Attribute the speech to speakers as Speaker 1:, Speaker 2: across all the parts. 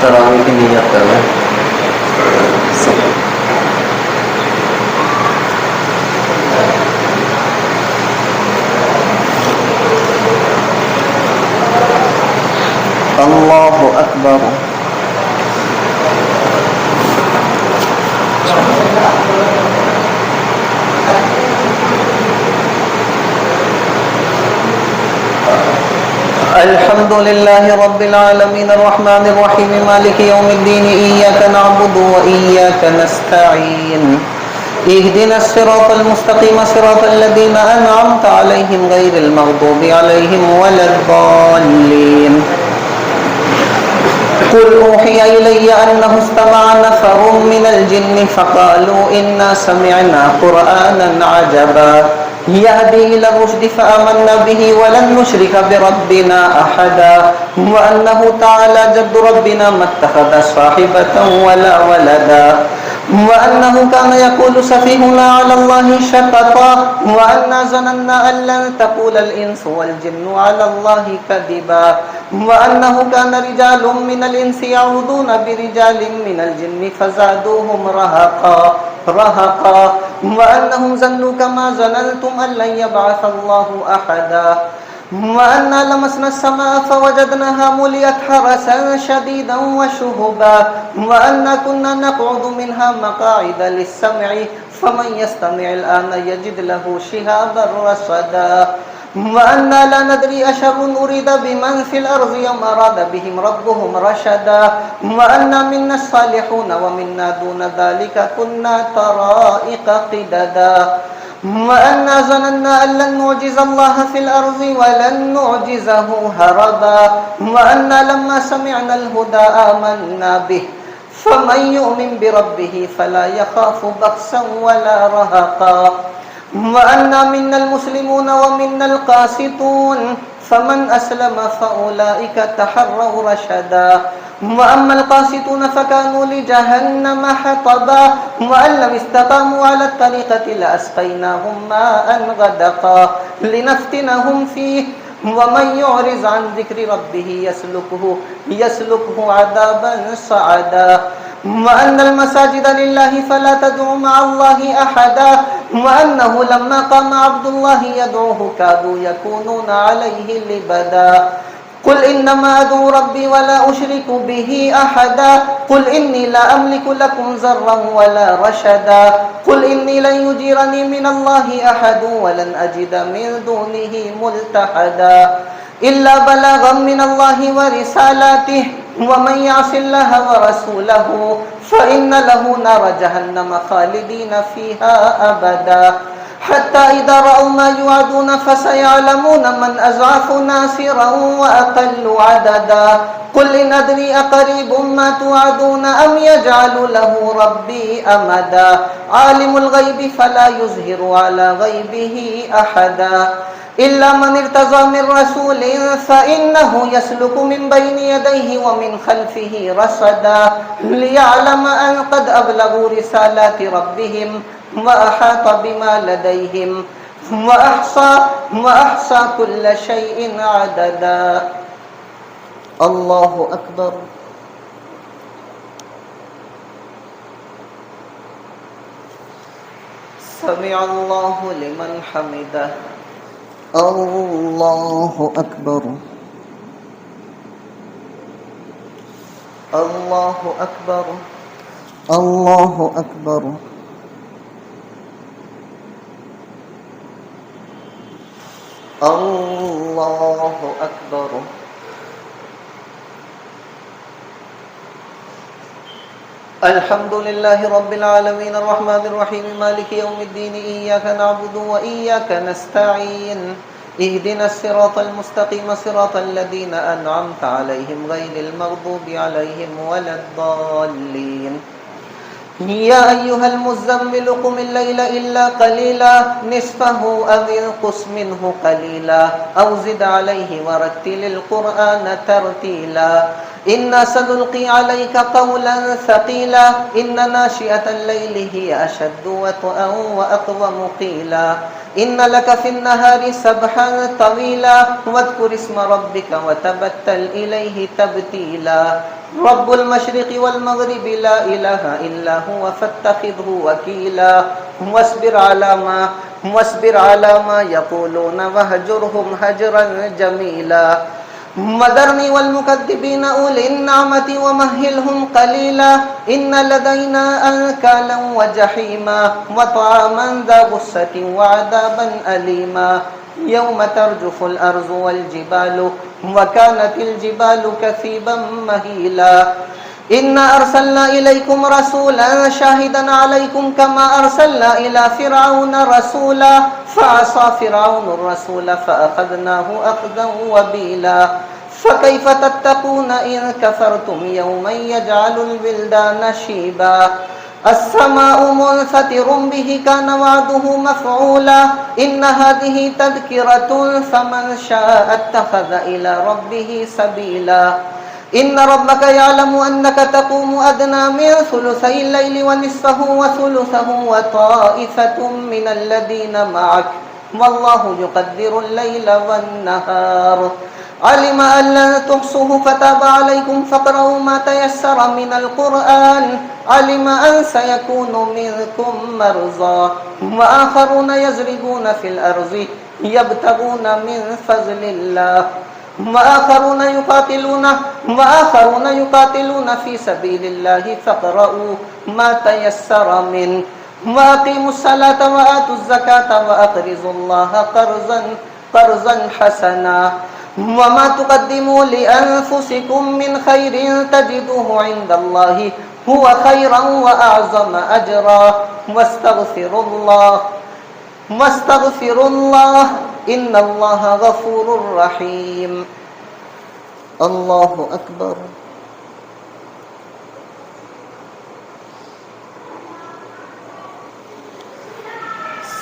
Speaker 1: तरावी की नियत कर लें। अल्लाहु अकबर। अल्हम्दुलिल्लाहि रब्बिल आलमीन अर्रहमानिर रहीम मालिकि यौमिद्दीन इय्याका नअबुदु व इय्याका नस्तईन इहदिनस सिरातल मुस्तकीम सिरातल लज़ीना अनअमता अलैहिम गैरिल मग़दूबि अलैहिम वलद्दाल्लीन। कुल ऊहिया इलैया अन्नहु इस्तमअ नफ़रुम मिनल जिन्नि फ़क़ालू इन्ना समिअना क़ुरआनन अजबा यहदी इला रुश्दि फ़आमन्ना बिही वलन नुश्रिका बिरब्बिना अहदा व अन्नहु तआला जद्दु रब्बिना मत्तख़ज़ साहिबतन वला वलदा व अन्नहु कान यक़ूलु सफ़ीहुना अलल्लाहि शतता व अन्ना ज़नन्ना अन लन तक़ूलल इंसु वल जिन्नु अलल्लाहि कज़िबा व अन्नहु कान रिजालुम मिनल इंसि यअूज़ूना बिरिजालिम मिनल जिन्नि फ़ज़ादूहुम रहक़ा व अन्नहुम ज़न्नु कमा ज़ननतुम अन लन यबअसल्लाहु अहदा व अन्ना लमसना समाअ फवजदनाहा मुलिअत हरसन शदीदन व शुहुबा व अन्ना कुन्ना नक़उदु मिन्हा मक़ाइद लिस्समइ फमन यस्तमि'ल आन यजिद लहु शिहाबन रसदा व अन्ना ला नदरी अशर्रुन उरिदा बिमन फिल अर्ज़ि अम अरादा बिहिम रब्बुहुम रशदा व अन्ना मिन्नस सालिहून व मिन्ना दून ज़ालिका कुन्ना तराइक़ क़िददा व अन्ना ज़नन्ना अन लन नुअजिज़ल्लाह फिल अर्ज़ि व लन नुअजिज़हु हरबा व अन्ना लम्मा समिअनल हुदा आमन्ना बिहि फमन यु'मिन बिरब्बिहि फला यख़ाफ़ु बख़्सन वला रहक़ा व अन्ना मिन्नल मुस्लिमून व मिन्नल क़ासितून फमन अस्लम फ़उलाइका तहर्रव रशदा व अम्मल क़ासितून फ़कानू लिजहन्नम हतबा व अन लव इस्तक़ामू अला तरीक़ति लअस्क़यनाहुम माअन गदक़ा लिनफ्तिनहुम फ़ीह व मन युअरिज़ अन ज़िक्रि रब्बिही यसलुकहु अज़ाबन सअदा व अन्नल मसाजिद लिल्लाहि फला तदउ मअल्लाहि अहदा व अन्नहु लम्मा क़ाम अब्दुल्लाहि यदऊहु कादू यकूनूना अलैहि लिबदा कुल इन्नमा अदउ रब्बी वला उशरिकु बिही अहदा कुल इन्नी ला अमलिकु लकुम ज़र्रन वला रशदा कुल इन्नी लन युजीरनी मिनल्लाहि अहदु वलन अजिद मिन दूनिही मुल्तहदा इल्ला बलागम मिनल्लाहि व रिसालातिहि व मन यअसिल्लाह व रसूलहु फ़इन्न लहु नार जहन्नम ख़ालिदीन फ़ीहा अबदा हत्ता इज़ा रअव मा युअदून फसयअलमून मन अज़अफ़ु नासिरन व अक़ल्लु अददा कुल इन अदरी अक़रीबुम मा तुअदून अम यजअलु लहु रब्बी अमदा आलिमुल ग़ैबि फला युज़हिरु अला ग़ैबिही अहदा इल्ला मन इर्तज़ा मिन रसूलिन फ़इन्नहु यसलुकु मिन बैनि यदैहि व मिन ख़ल्फ़िही रसदा लियअलम अन क़द अबलगू रिसालाति रब्बिहिम व अहात बिमा लदैहिम व अहसा कुल्ल शैइन अददा। अल्लाहु अकबर। समिअल्लाहु लिमन हमिदह। अल्लाहु अकबर। अल्लाहु अकबर। अल्लाहु अकबर। अल्लाहु अकबर। अल्हम्दुलिल्लाहि रब्बिल आलमीन अर्रहमानिर रहीम मालिकि यौमिद्दीन इय्याका नअबुदु व इय्याका नस्तईन इहदिनस सिरातल मुस्तकीम सिरातल लज़ीना अनअमता अलैहिम गैरिल मग़दूबि अलैहिम वलद्दाल्लीन। या अय्युहल मुज़्ज़म्मिल क़ुमिल लैला इल्ला क़लीला निस्फ़हु अव इंक़ुस मिन्हु क़लीला अव ज़िद अलैहि वरत्तिलिल क़ुरआन तरतीला इन्ना सनुल्क़ी अलैका क़ौलन थक़ीला इन्ना नाशिअतल लैलि हिय अशद्दु वत्अन व अक़वमु क़ीला इन्ना लका फ़िन्नहारि सबहन तवीला वज़्कुर इस्म रब्बिका वतबत्तल इलैहि तब्तीला رب المشرق والمغرب لا إله إلا هو فاتخذه وكيلا واصبر على ما يقولون واهجرهم هجرا جميلا وذرني والمكذبين أولي النعمة ومهلهم قليلا إن لدينا أنكالا وجحيما وطعاما ذا غصة وعذابا أليما يوم ترجف الأرض والجبال وكانت الجبال كثيبا مهيلا إنا أرسلنا إليكم رسولا شاهدا عليكم كما أرسلنا إلى فرعون رسولا فعصى فرعون الرسول فأخذناه أخذا وبيلا فكيف تتقون إن كفرتم يوما يجعل الولدان شيبا السماء منفطر به كان وعده مفعولا إن هذه تذكرة فمن شاء اتخذ إلى ربه سبيلا إن ربك يعلم أنك تقوم أدنى من ثلثي الليل ونصفه وثلثه وطائفة من الذين معك والله يقدر الليل والنهار علم أن لن تحصوه فتاب عليكم فاقرؤوا ما تيسر من القرآن علم أن سيكون منكم مرضى وآخرون يضربون في الأرض يبتغون من فضل الله وآخرون يقاتلون في سبيل الله فاقرؤوا ما تيسر منه وأقيموا الصلاة وآتوا الزكاة وأقرضوا الله قرضا حسنا وما تقدموا لأنفسكم من خير تجدوه عند الله هو خيرا وأعظم أجرا واستغفروا الله إن الله غفور رحيم الله أكبر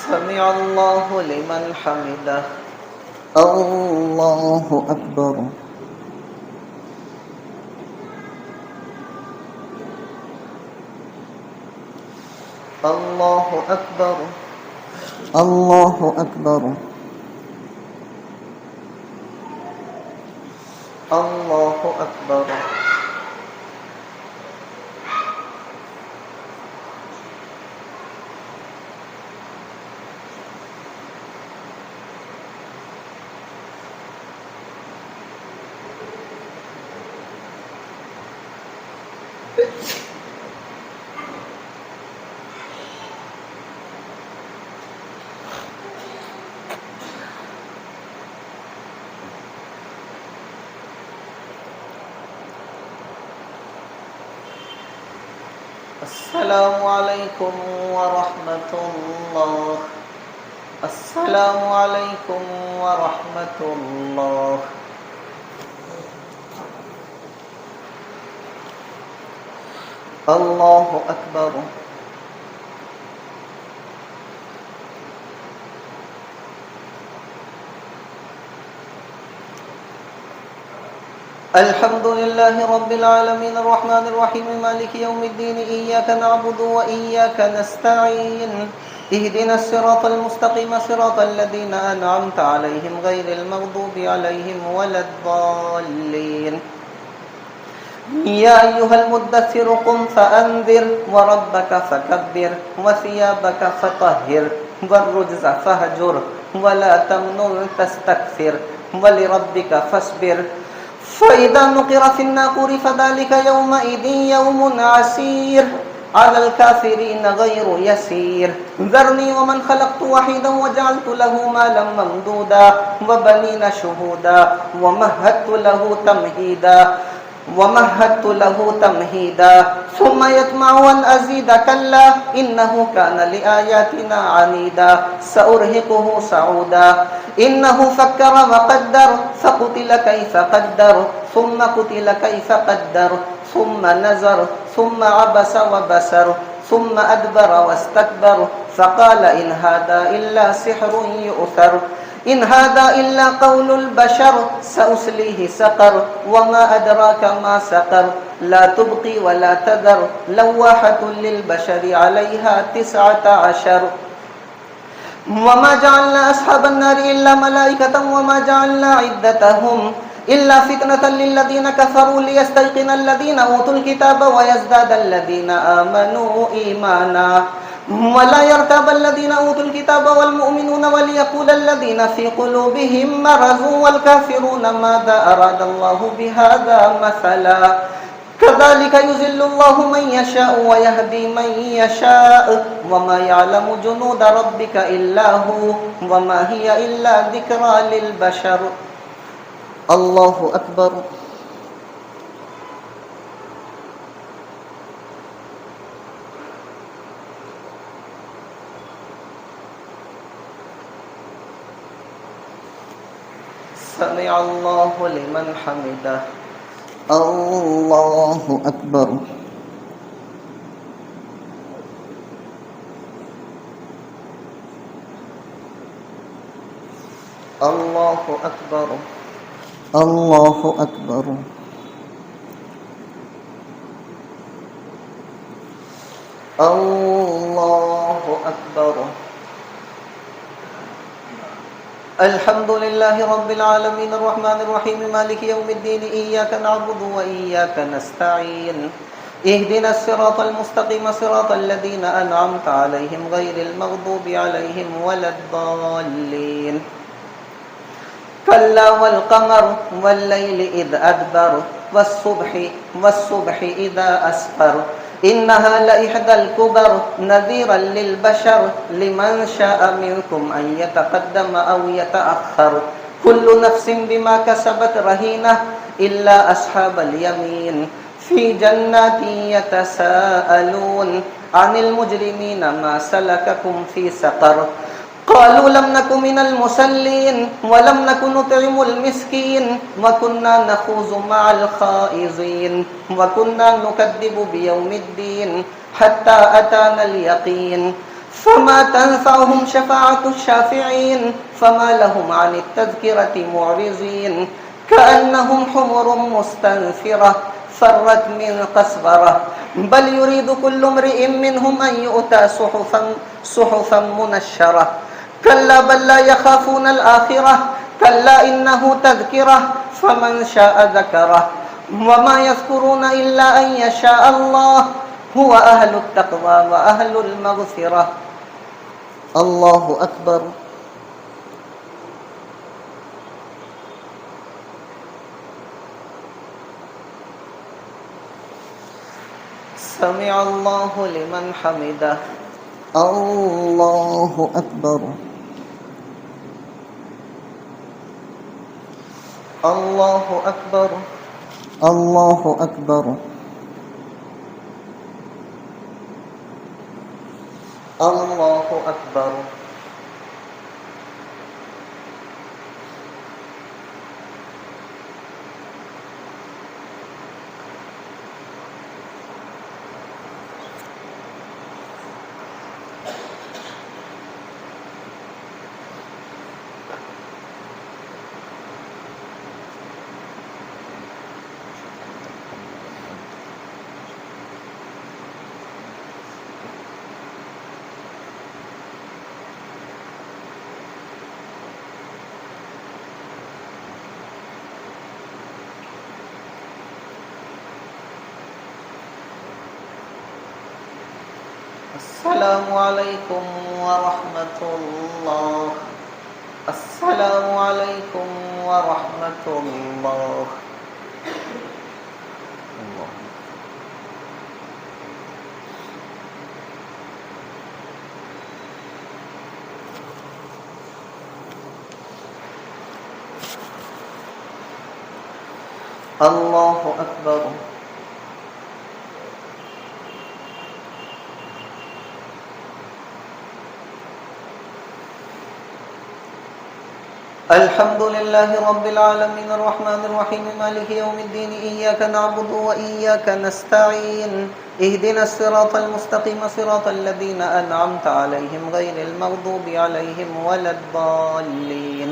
Speaker 1: سمع الله لمن حمده الله أكبر الله أكبر الله أكبر الله أكبر السلام عليكم ورحمة الله السلام عليكم ورحمة الله الله أكبر الحمد لله رب العالمين الرحمن الرحيم مالك يوم الدين إياك نعبد وإياك نستعين اهدنا الصراط المستقيم صراط الذين أنعمت عليهم غير المغضوب عليهم ولا الضالين يا أيها المدثر قم فأنذر وربك فكبر وثيابك فطهر والرجز فاهجر ولا تمنن تستكثر ولربك فاصبر فإذا نقر في الناقور فذلك يومئذ يوم عسير على الكافرين غير يسير ذرني ومن خلقت وحيدا وجعلت له مالا ممدودا وبنين شهودا ومهدت له تمهيدا ثم يطمع أن أزيد كلا إنه كان لآياتنا عنيدا سأرهقه صعودا إنه فكر وقدر فقتل كيف قدر ثم قتل كيف قدر ثم نظر ثم عبس وبسر ثم أدبر واستكبر فقال إن هذا إلا سحر يؤثر إن هذا إلا قول البشر سأصليه سقر وما أدراك ما سقر لا تبقي ولا تذر لواحة للبشر عليها 19 وما جعلنا أصحاب النار إلا ملائكة وما جعلنا عدتهم إلا فتنة للذين كفروا ليستيقن الذين أوتوا الكتاب ويزداد الذين آمنوا إيمانا ولا يرتاب الذين أوتوا الكتاب والمؤمنون وليقول الذين في قلوبهم مرض والكافرون ماذا أراد الله بهذا مثلا كذلك يذل الله من يشاء ويهدي من يشاء وما يعلم جنود ربك إلا هو وما هي إلا ذكرى للبشر الله أكبر سمع الله لمن حمده الله أكبر الله أكبر الله أكبر الله أكبر الحمد لله رب العالمين الرحمن الرحيم مالك يوم الدين إياك نعبد وإياك نستعين اهدنا الصراط المستقيم صراط الذين أنعمت عليهم غير المغضوب عليهم ولا الضالين كلا والقمر والليل إذ أدبر والصبح إذا أسفر إنها لإحدى الكبر نذيرا للبشر لمن شاء منكم أن يتقدم أو يتأخر كل نفس بما كسبت رهينة إلا أصحاب اليمين في جنات يتساءلون عن المجرمين ما سلككم في سقر قالوا لم نك من المصلين ولم نك نطعم المسكين وكنا نخوض مع الخائضين وكنا نكذب بيوم الدين حتى أتانا اليقين فما تنفعهم شفاعة الشافعين فما لهم عن التذكرة معرضين كأنهم حمر مستنفرة فرت من قسورة بل يريد كل امرئ منهم أن يؤتى صحفا منشرة كلا بل لا يخافون الآخرة كلا إنه تذكرة فمن شاء ذكره وما يذكرون إلا أن يشاء الله هو أهل التقوى وأهل المغفرة الله أكبر سمع الله لمن حمده الله أكبر الله أكبر الله أكبر الله أكبر السلام عليكم ورحمة الله السلام عليكم ورحمة الله الله أكبر الحمد لله رب العالمين الرحمن الرحيم مالك يوم الدين إياك نعبد وإياك نستعين اهدنا الصراط المستقيم صراط الذين أنعمت عليهم غير المغضوب عليهم ولا الضالين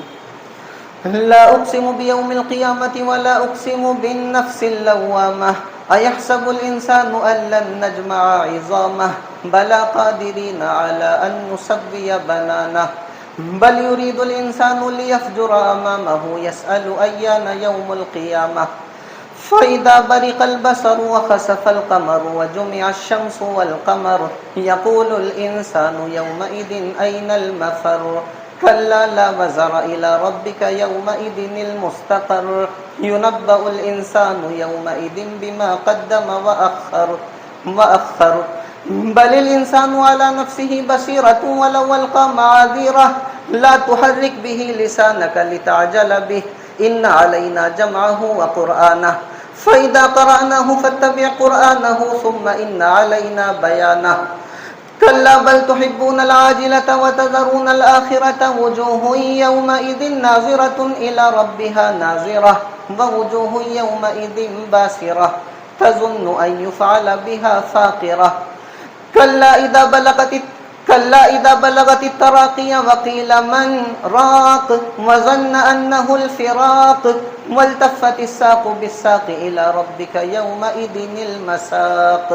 Speaker 1: لا أقسم بيوم القيامة ولا أقسم بالنفس اللوامة أيحسب الإنسان أن لن نجمع عظامه بلى قادرين على أن نسوي بنانه بل يريد الإنسان ليفجر أمامه يسأل أيان يوم القيامة فإذا برق البصر وخسف القمر وجمع الشمس والقمر يقول الإنسان يومئذ أين المفر كلا لا وزر إلى ربك يومئذ المستقر ينبأ الإنسان يومئذ بما قدم وأخر بل الإنسان على نفسه بصيرة ولو ألقى معاذيره لا تحرك به لسانك لتعجل به إن علينا جمعه وقرآنه فإذا قرأناه فاتبع قرآنه ثم إن علينا بيانه كلا بل تحبون العاجلة وتذرون الآخرة وجوه يومئذ ناظرة إلى ربها ناظرة ووجوه يومئذ باسرة تظن أن يفعل بها فاقرة كلا إذا بلغت التراقي وقيل من راق وظن أنه الفراق والتفت الساق بالساق إلى ربك يومئذ المساق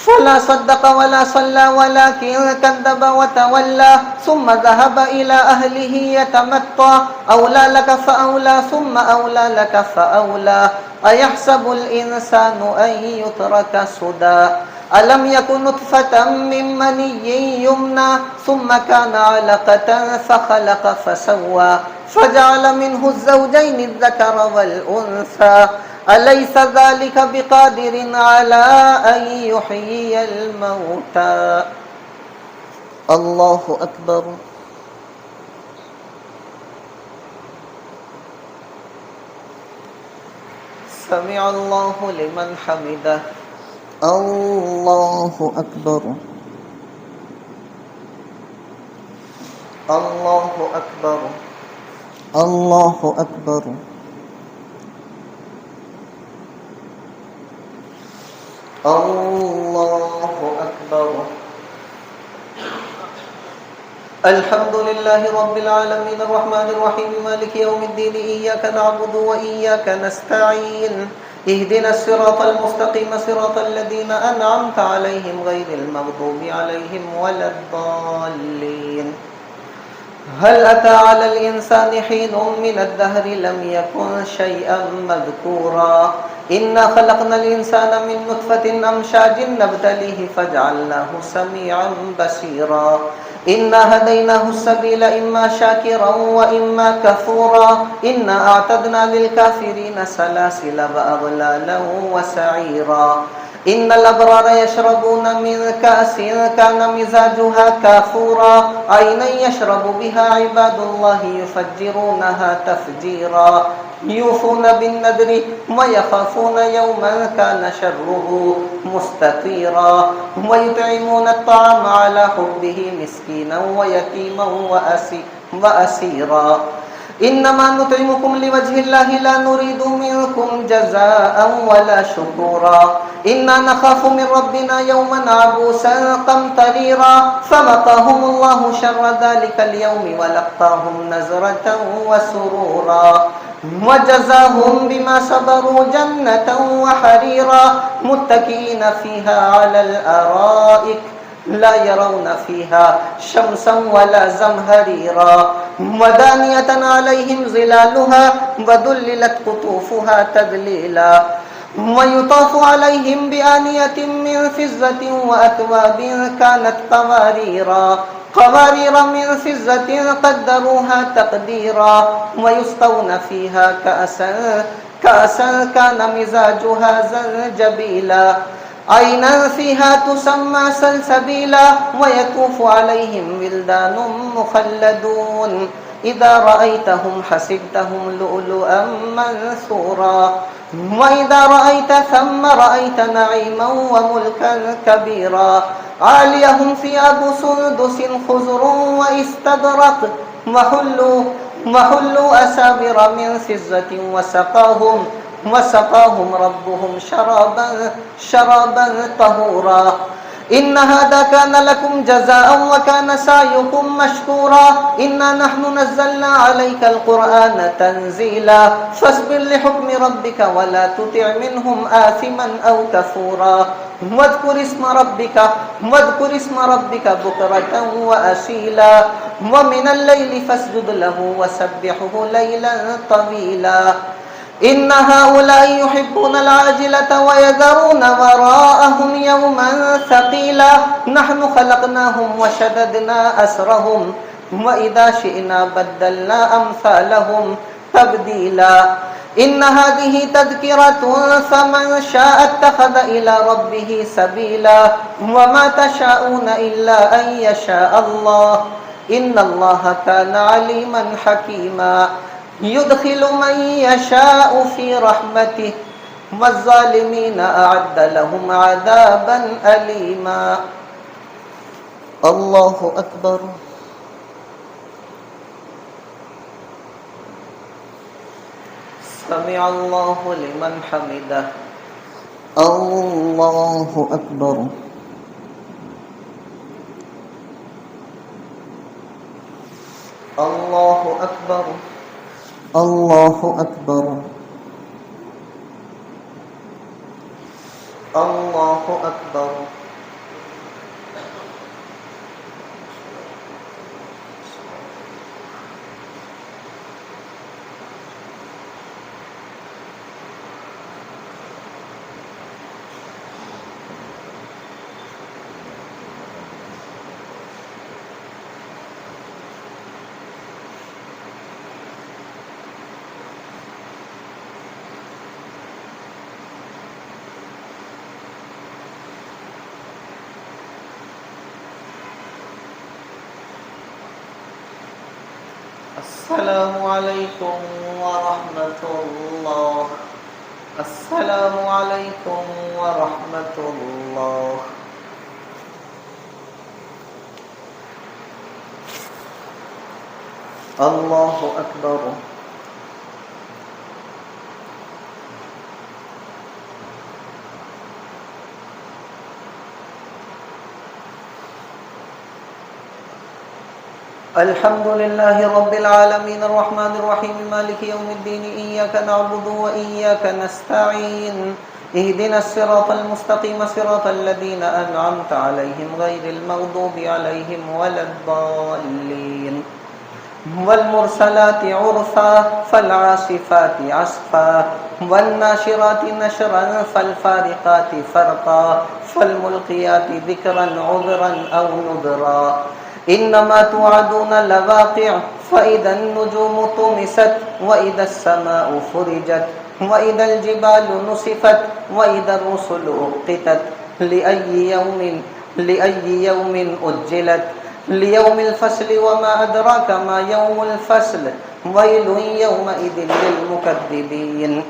Speaker 1: فلا صدق ولا صلى ولكن كذب وتولى ثم ذهب إلى أهله يتمطى أولى لك فأولى ثم أولى لك فأولى أيحسب الإنسان أن يترك سدى ألم يكن نطفة من مني يمنى ثم كان علقة فخلق فسوى فجعل منه الزوجين الذكر والأنثى أليس ذلك بقادر على أن يحيي الموتى الله أكبر سمع الله لمن حمده الله أكبر الله أكبر الله أكبر الله أكبر الحمد لله رب العالمين الرحمن الرحيم مالك يوم الدين إياك نعبد وإياك نستعين اهدنا الصراط المستقيم صراط الذين أنعمت عليهم غير المغضوب عليهم ولا الضالين هل أتى على الإنسان حين من الدهر لم يكن شيئا مذكورا إنا خلقنا الإنسان من نطفة أمشاج نبتليه فجعلناه سميعا بصيرا إنا هديناه السبيل إما شاكرا وإما كفورا إنا أعتدنا للكافرين سلاسل وأغلالا وسعيرا إن الأبرار يشربون من كأس كان مزاجها كافورا عينا يشرب بها عباد الله يفجرونها تفجيرا يوفون بالنذر ويخافون يوما كان شره مستطيرا ويطعمون الطعام على حبه مسكينا ويتيما وأسيرا إنما نطعمكم لوجه الله لا نريد منكم جزاء ولا شكورا إنا نخاف من ربنا يوما عبوسا قمطريرا فوقاهم الله شر ذلك اليوم ولقاهم نزرة وسرورا وجزاهم بما صبروا جنة وحريرا متكئين فيها على الأرائك لا يرون فيها شمسا ولا زمهريرا ودانية عليهم ظلالها وذللت قطوفها تذليلا ويطاف عليهم بآنية من فضة وأكواب كانت قوارير من فضة قدروها تقديرا ويسقون فيها كأسا كان مزاجها زنجبيلا عينا فيها تسمى سلسبيلا ويطوف عليهم ولدان مخلدون إذا رأيتهم حسبتهم لؤلؤا منثورا وإذا رأيت ثم رأيت نعيما وملكا كبيرا عاليهم ثياب سندس خضر واستبرق وحلوا أسابر من فضة وسقاهم ربهم شرابا طهورا إن هذا كان لكم جزاء وكان سعيكم مشكورا إنا نحن نزلنا عليك القرآن تنزيلا فاصبر لحكم ربك ولا تطع منهم آثما أو كفورا واذكر اسم ربك بكرة وأصيلا ومن الليل فاسجد له وسبحه ليلا طويلا إن هؤلاء يحبون العاجلة ويذرون وراءهم يوما ثقيلا نحن خلقناهم وشددنا أسرهم وإذا شئنا بدلنا أمثالهم تبديلا إن هذه تذكرة فمن شاء اتخذ إلى ربه سبيلا وما تشاءون إلا أن يشاء الله إن الله كان عليما حكيما يدخل من يشاء في رحمته والظالمين أعد لهم عذابا أليما الله أكبر سمع الله لمن حمده الله أكبر الله أكبر الله أكبر الله أكبر السلام عليكم ورحمة الله السلام عليكم ورحمة الله الله أكبر الحمد لله رب العالمين الرحمن الرحيم مالك يوم الدين إياك نعبد وإياك نستعين اهدنا الصراط المستقيم صراط الذين أنعمت عليهم غير المغضوب عليهم ولا الضالين والمرسلات عرفا فالعاصفات عصفا والناشرات نشرا فالفارقات فرقا فالملقيات ذكرا عذرا أو نذرا إنما توعدون لواقع فإذا النجوم طمست وإذا السماء فرجت وإذا الجبال نسفت وإذا الرسل أقتت لأي يوم أجلت ليوم الفصل وما أدراك ما يوم الفصل ويل يومئذ للمكذبين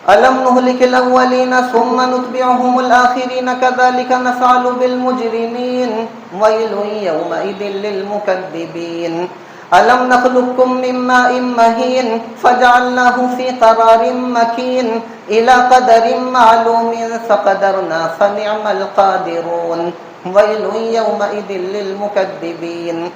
Speaker 1: ألم نهلك الأولين ثم نتبعهم الآخرين كذلك نفعل بالمجرمين ويل يومئذ للمكذبين ألم نخلقكم من ماء مهين فجعلناه في قرار مكين إلى قدر معلوم فقدرنا فنعم القادرون ويل يومئذ للمكذبين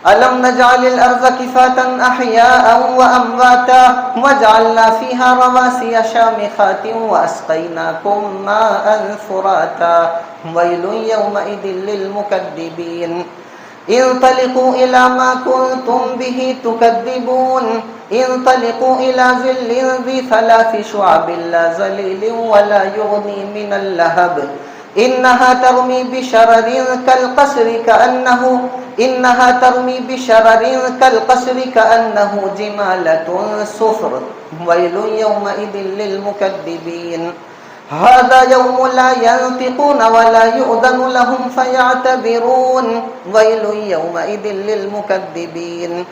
Speaker 1: ألم نجعل الأرض كفاة أحياء وأمواتا وجعلنا فيها رواسي شامخات وأسقيناكم ماء فراتا ويل يومئذ للمكذبين انطلقوا إلى ما كنتم به تكذبون انطلقوا إلى ظل ذي ثلاث شعب لا ظليل ولا يغني من اللهب إنها ترمي بشرر كأنه جمالة صفر ويل يومئذ للمكذبين هذا يوم لا ينطقون ولا يؤذن لهم فيعتذرون ويل يومئذ للمكذبين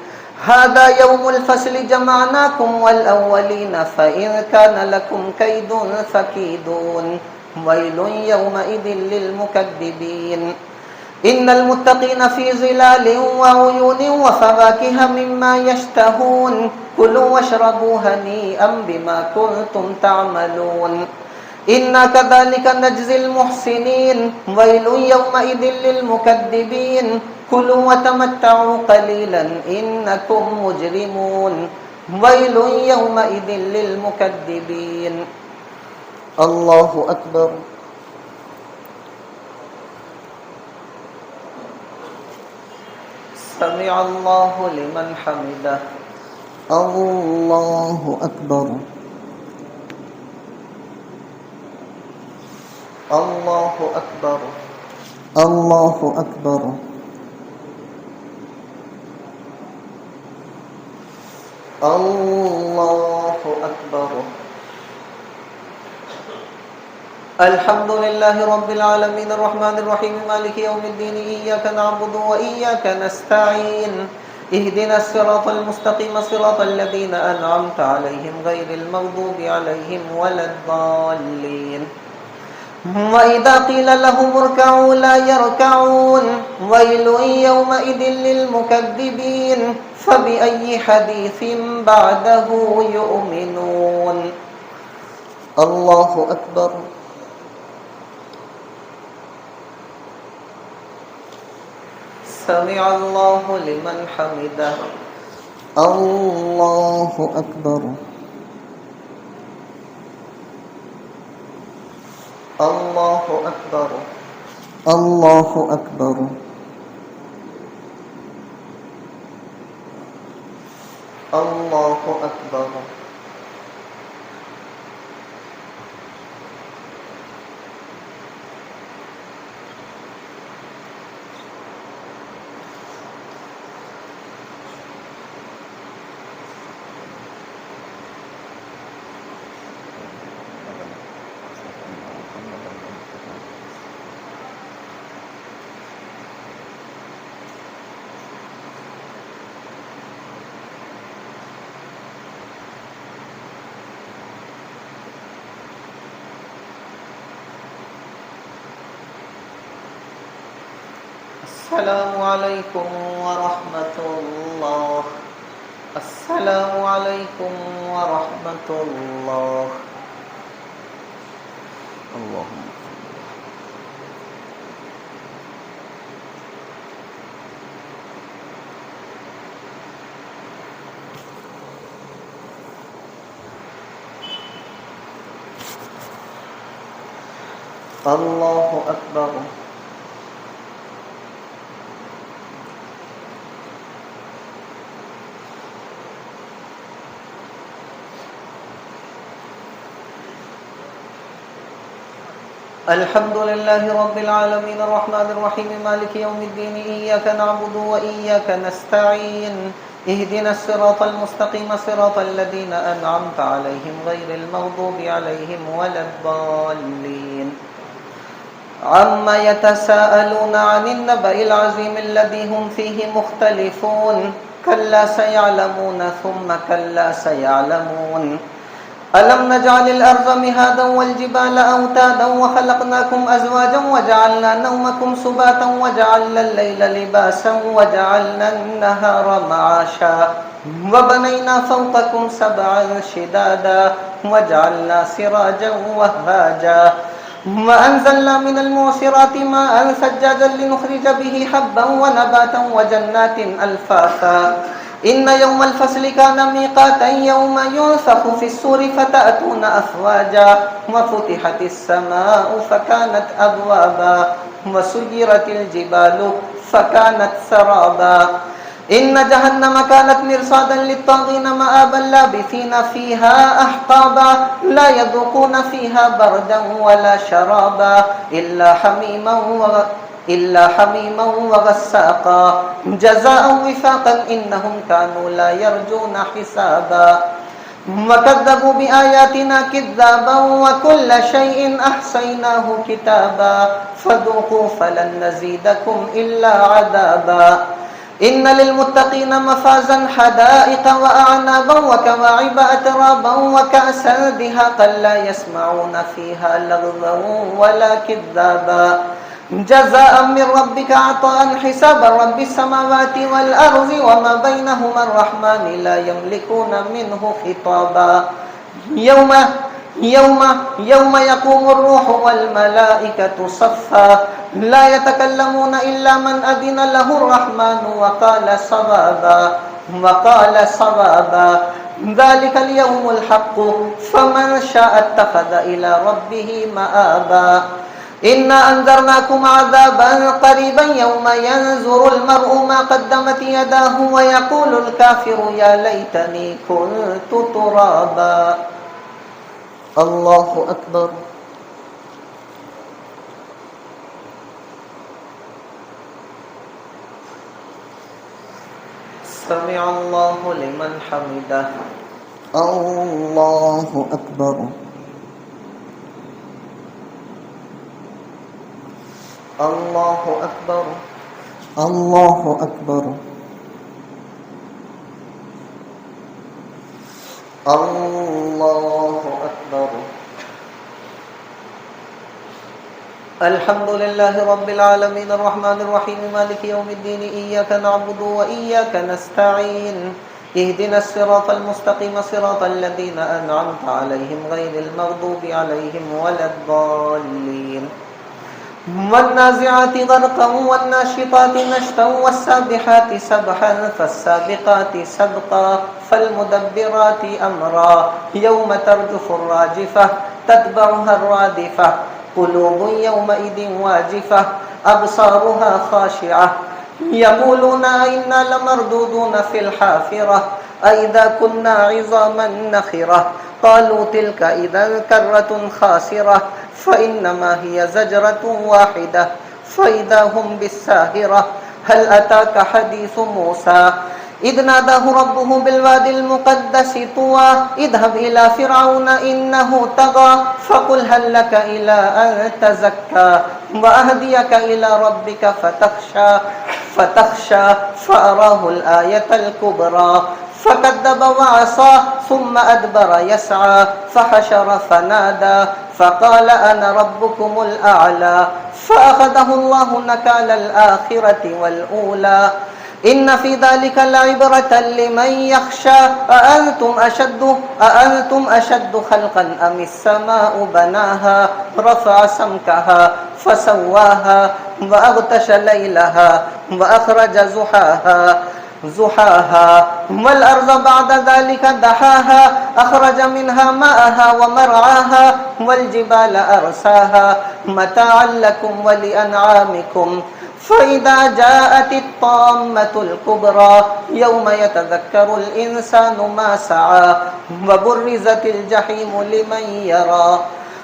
Speaker 1: هذا يوم الفصل جمعناكم والأولين فإن كان لكم كيد فكيدون ويل يومئذ للمكذبين إن المتقين في ظلال وعيون وفواكه مما يشتهون كلوا واشربوا هنيئا بما كنتم تعملون إنا كذلك نجزي المحسنين ويل يومئذ للمكذبين كلوا وتمتعوا قليلا إنكم مجرمون ويل يومئذ للمكذبين الله أكبر سمع الله لمن حمده الله أكبر الله أكبر الله أكبر الله أكبر الحمد لله رب العالمين الرحمن الرحيم مالك يوم الدين إياك نعبد وإياك نستعين اهدنا الصراط المستقيم صراط الذين أنعمت عليهم غير المغضوب عليهم ولا الضالين وإذا قيل لهم اركعوا لا يركعون ويل يومئذ للمكذبين فبأي حديث بعده يؤمنون الله أكبر سمع الله لمن حمده الله أكبر الله أكبر الله أكبر الله أكبر السلام عليكم ورحمة الله السلام عليكم ورحمة الله اللهم الله أكبر الحمد لله رب العالمين الرحمن الرحيم مالك يوم الدين إياك نعبد وإياك نستعين اهدنا الصراط المستقيم صراط الذين أنعمت عليهم غير المغضوب عليهم ولا الضالين عما يتساءلون عن النبأ العظيم الذي هم فيه مختلفون كلا سيعلمون ثم كلا سيعلمون ألم نجعل الأرض مهادا والجبال أوتادا وخلقناكم أزواجا وجعلنا نومكم سباتا وجعلنا الليل لباسا وجعلنا النهار معاشا وبنينا فوقكم سبعا شدادا وجعلنا سراجا وهاجا وأنزلنا من المعصرات ماء ثجاجا لنخرج به حبا ونباتا وجنات ألفافا إن يوم الفصل كان ميقاتا يوم ينفخ في الصور فتأتون أفواجا وفتحت السماء فكانت أبوابا وسيرت الجبال فكانت سرابا إن جهنم كانت مرصادا للطاغين مآبا لابثين فيها أحقابا لا يذوقون فيها بردا ولا شرابا إلا حميما وغساقا جزاء وفاقا إنهم كانوا لا يرجون حسابا وكذبوا بآياتنا كذابا وكل شيء أحصيناه كتابا فذوقوا فلن نزيدكم إلا عذابا إن للمتقين مفازا حدائق وأعنابا وكواعب أترابا وكأسا دهاقا لا يسمعون فيها لغوا ولا كذابا جزاء من ربك عطاء حسابا رب السماوات والأرض وما بينهما الرحمن لا يملكون منه خطابا يوم يقوم الروح والملائكة صفا لا يتكلمون إلا من أذن له الرحمن وقال صوابا ذلك اليوم الحق فمن شاء اتخذ إلى ربه مآبا إنا أنذرناكم عذابا قريبا يوم ينظر المرء ما قدمت يداه ويقول الكافر يا ليتني كنت ترابا الله أكبر سمع الله لمن حمده الله أكبر الله أكبر الله أكبر الله أكبر الحمد لله رب العالمين الرحمن الرحيم مالك يوم الدين إياك نعبد وإياك نستعين اهدنا الصراط المستقيم صراط الذين أنعمت عليهم غير المغضوب عليهم ولا الضالين والنازعات غرقا والناشطات نشطا والسابحات سبحا فالسابقات سبقا فالمدبرات أمرا يوم ترجف الراجفة تتبعها الرادفة قلوب يومئذ واجفة أبصارها خاشعة يقولون أئنا لمردودون في الحافرة أئذا كنا عظاما نخرة قالوا تلك إذا كرة خاسرة فإنما هي زجرة واحدة فإذا هم بالساهرة هل أتاك حديث موسى إذ ناداه ربه بالوادي المقدس طوى اذهب إلى فرعون إنه طغى فقل هل لك إلى أن تزكى وأهديك إلى ربك فتخشى فأراه الآية الكبرى فكذب وعصى ثم أدبر يسعى فحشر فنادى فقال أنا ربكم الأعلى فأخذه الله نكال الآخرة والأولى إن في ذلك لعبرة لمن يخشى أأنتم أشد خلقا أم السماء بناها رفع سمكها فسواها وأغطش ليلها وأخرج زحاها والأرض بعد ذلك دحاها أخرج منها ماءها ومرعاها والجبال أرساها متاعا لكم ولأنعامكم فإذا جاءت الطامة الكبرى يوم يتذكر الإنسان ما سعى وبرزت الجحيم لمن يرى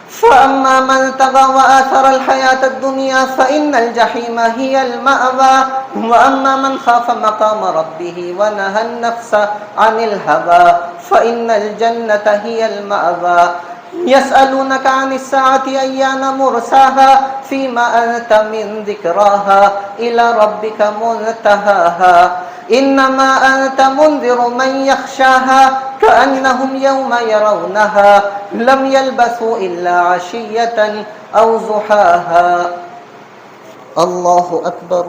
Speaker 1: فأما من طغى وآثر الحياة الدنيا فإن الجحيم هي المأوى وأما من خاف مقام ربه ونهى النفس عن الهوى فإن الجنة هي المأوى يسألونك عن الساعة أيان مرساها فيما أنت من ذكراها إلى ربك منتهاها إنما أنت منذر من يخشاها كأنهم يوم يرونها لم يلبثوا إلا عشية أو ضحاها الله أكبر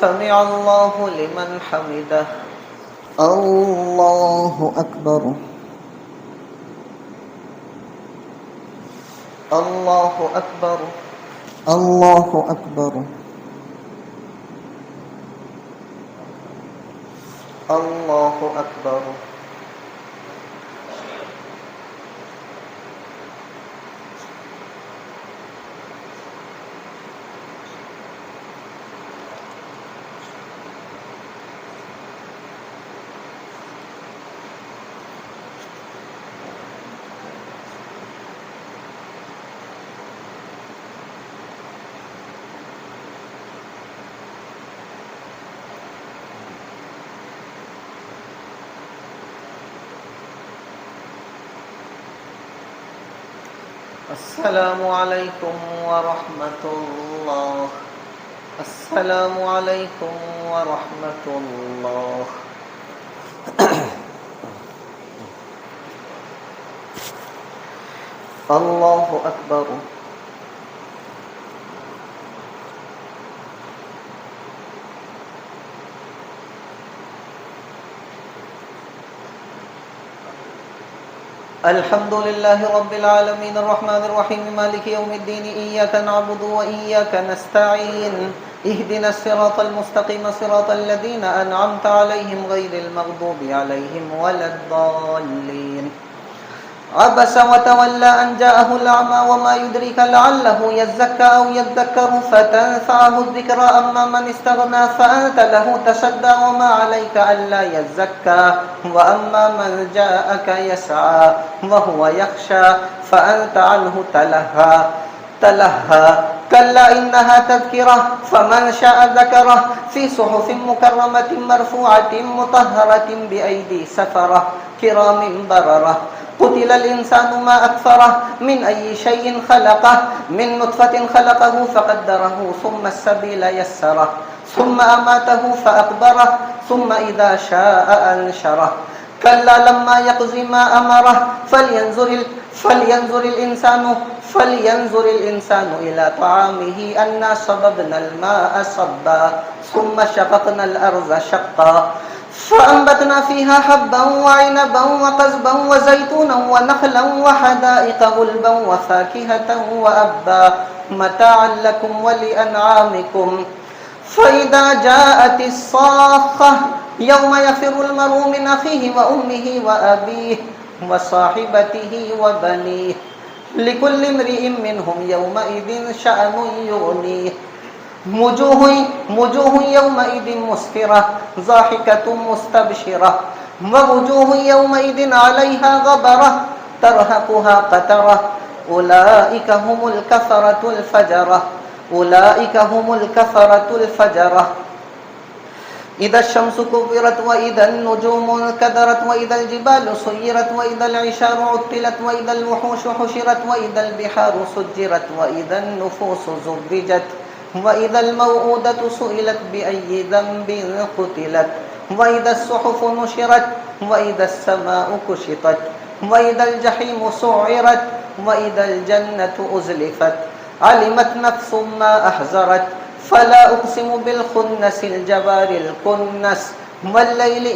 Speaker 1: سمع الله لمن حمده الله أكبر الله أكبر الله أكبر الله أكبر السلام عليكم ورحمة الله السلام عليكم ورحمة الله الله أكبر الحمد لله رب العالمين الرحمن الرحيم مالك يوم الدين إياك نعبد وإياك نستعين اهدنا الصراط المستقيم صراط الذين أنعمت عليهم غير المغضوب عليهم ولا الضالين عبس وتولى أن جاءه الأعمى وما يدرك لعله يزكى أو يذكر فتنفعه الذكرى أما من استغنى فأنت له تصدى وما عليك ألا يزكى وأما من جاءك يسعى وهو يخشى فأنت عنه تلهى كلا إنها تذكرة فمن شاء ذكره في صحف مكرمة مرفوعة مطهرة بأيدي سفرة كرام بررة قتل الإنسان ما أكفره من أي شيء خلقه من نطفة خلقه فقدره ثم السبيل يسره ثم أماته فأقبره ثم إذا شاء أنشره كلا لما يقضي ما أمره فلينظر الإنسان إلى طعامه أنا صببنا الماء صبا ثم شققنا الأرض شقا فأنبتنا فيها حبا وعنبا وقزبا وزيتونا ونخلا وحدائق غلبا وفاكهة وأبا متاعا لكم ولأنعامكم فإذا جاءت الصاخة يوم يفر المرء من أخيه وأمه وأبيه وصاحبته وبنيه لكل امرئ منهم يومئذ شأن يغنيه وجوه يومئذ مسفرة ضاحكة مستبشرة ووجوه يومئذ عليها غبرة ترهقها قترة أولئك هم الكفرة الفجرة إذا الشمس كبرت وإذا النجوم انكدرت وإذا الجبال سيرت وإذا العشار عطلت وإذا الوحوش حشرت وإذا البحار سجرت وإذا النفوس زوجت وإذا الموءودة سئلت بأي ذنب قتلت وإذا الصحف نشرت وإذا السماء كشطت وإذا الجحيم سعرت وإذا الجنة أزلفت علمت نفس ما أحذرت فلا أقسم بالخنس الجوار الكنس والليل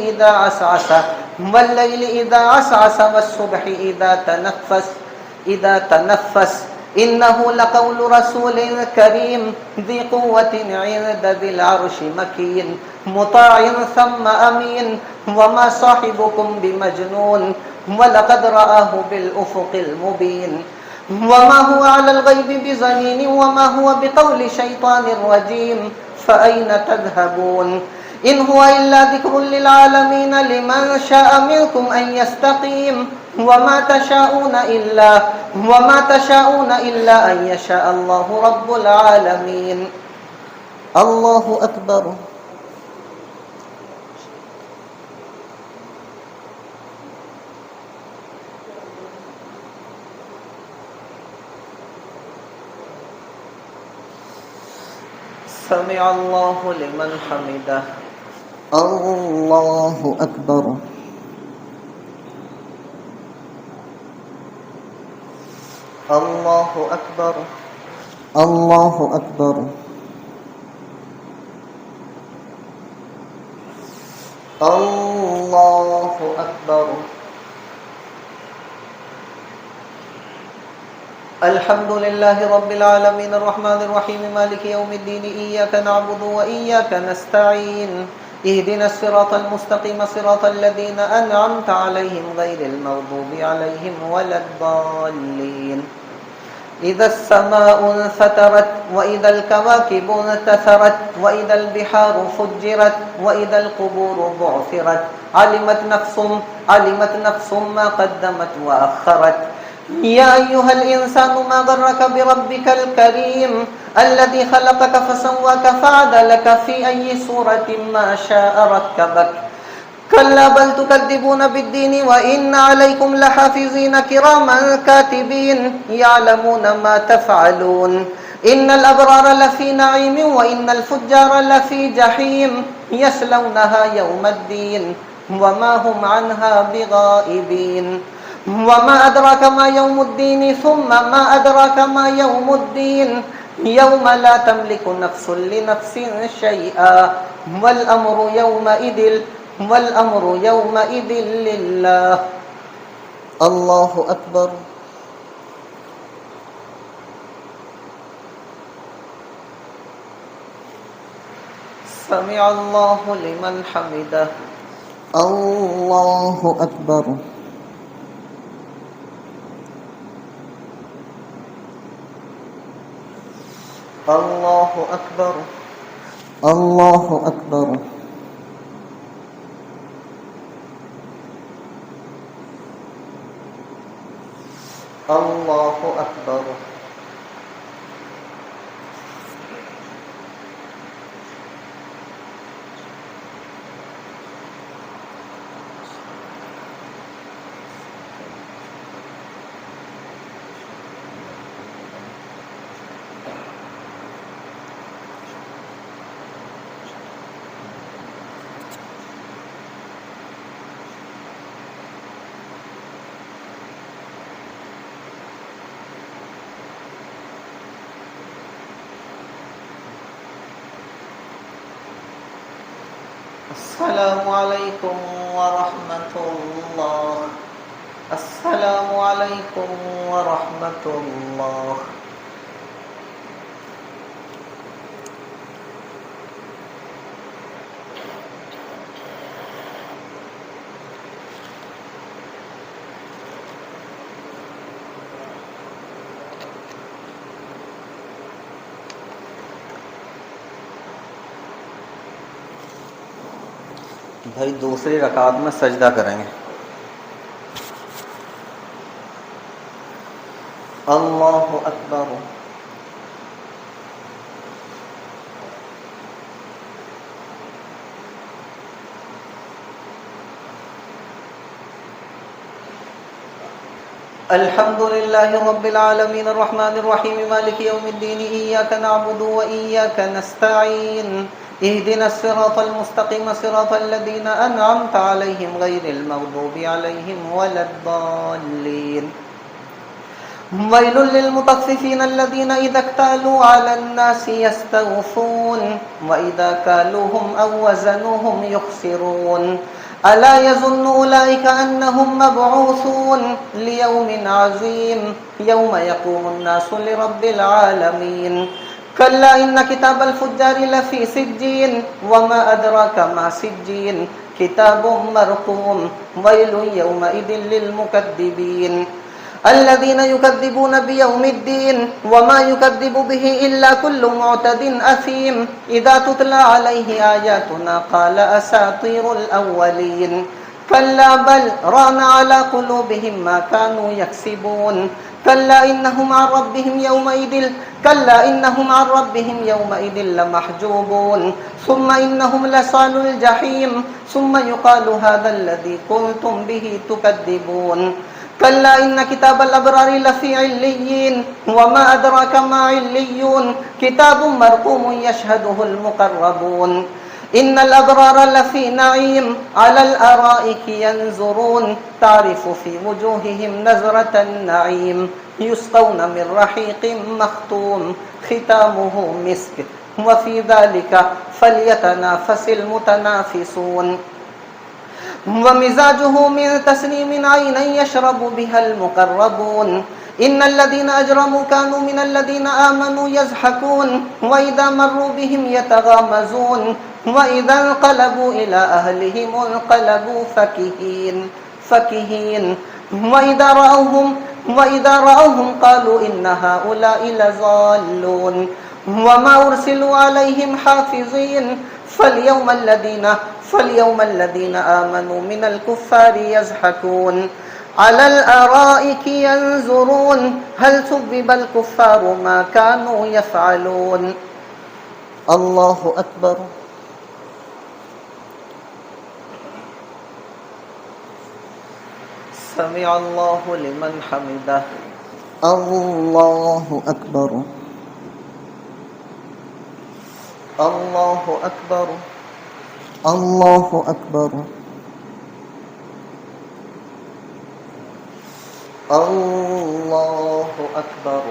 Speaker 1: إذا عسعس والصبح إذا تنفس إنه لقول رسول كريم ذي قوة عند ذي العرش مكين مطاع ثم أمين وما صاحبكم بمجنون ولقد رآه بالأفق المبين وما هو على الغيب بضنين وما هو بقول شيطان رجيم فأين تذهبون إن هو إلا ذكر للعالمين لمن شاء منكم أن يستقيم وما تشاءون إلا أن يشاء الله رب العالمين الله أكبر سمع الله لمن حمده الله أكبر الله أكبر الله أكبر الله أكبر الحمد لله رب العالمين الرحمن الرحيم مالك يوم الدين إياك نعبد وإياك نستعين اهدنا الصراط المستقيم صراط الذين أنعمت عليهم غير المغضوب عليهم ولا الضالين إذا السماء انفطرت وإذا الكواكب انتثرت وإذا البحار فجرت وإذا القبور بعثرت علمت نفس ما قدمت وأخرت يا أيها الإنسان ما غرك بربك الكريم الذي خلقك فسواك فعدلك في أي صورة ما شاء ركبك كلا بل تكذبون بالدين وإن عليكم لحافظين كراما كاتبين يعلمون ما تفعلون إن الأبرار لفي نعيم وإن الفجار لفي جحيم يصلونها يوم الدين وما هم عنها بغائبين وما أدراك ما يوم الدين ثم ما أدراك ما يوم الدين يوم لا تملك نفس لنفس شيئا والأمر يومئذ لله الله أكبر. سمع الله لمن حمده. الله أكبر. الله أكبر. الله أكبر. الله أكبر. السلام عليكم ورحمة الله. السلام عليكم ورحمة الله. भाई दूसरी रकात में सजदा करेंगे। अल्लाहु अकबर। अल्हम्दुलिल्लाहि रब्बिल आलमीन अर्रहमानिर रहीम मालिकि यौमिद्दीन इय्याका नअबुदु व इय्याका नस्तईन इहदिनस सिरातल मुस्तकीम सिरातल लज़ीना अनअमता अलैहिम गैरिल मग़दूबि अलैहिम वलद्दाल्लीन। वैलुल लिल मुतफ्फिफीन अल्लज़ीना इज़ा इक्तालू अलन नासि यस्तौफून व इज़ा कालूहुम अव वज़नूहुम युख़सिरून। अला यज़ुन्नु उलाइका अन्नहुम मबऊसून लियौमिन अज़ीम यौम यक़ूमुन नासु लिरब्बिल आलमीन। कल्ला इन्न किताबल फुज्जारि लफ़ी सिज्जीन वमा अदराका मा सिज्जीन किताबुम मरक़ूम वैलुन यौमइज़िन लिल मुकद्दिबीन الذين يكذبون بيوم الدين وما يكذب به إلا كل معتد أثيم إذا تتلى عليه آياتنا قال أساطير الأولين كلا بل ران على قلوبهم ما كانوا يكسبون كلا إنهم عن ربهم يومئذ لمحجوبون ثم إنهم لصالو الجحيم ثم يقال هذا الذي كنتم به تكذبون كلا إن كتاب الأبرار لفي عليين وما أدراك ما عليون كتاب مرقوم يشهده المقربون إن الأبرار لفي نعيم على الأرائك ينظرون تعرف في وجوههم نظرة النعيم يسقون من رحيق مختوم ختامه مسك وفي ذلك فليتنافس المتنافسون ومزاجه من تسنيم عينا يشرب بها المقربون إن الذين أجرموا كانوا من الذين آمنوا يضحكون وإذا مروا بهم يتغامزون وإذا انقلبوا إلى أهلهم انقلبوا فكهين وإذا رأوهم قالوا إن هؤلاء لضالون وما أرسلوا عليهم حافظين فاليوم الذين آمنوا من الكفار يضحكون على الأرائك ينظرون هل ثوب الكفار ما كانوا يفعلون. الله أكبر. سمع الله لمن حمده. الله أكبر. الله أكبر. الله أكبر. الله أكبر.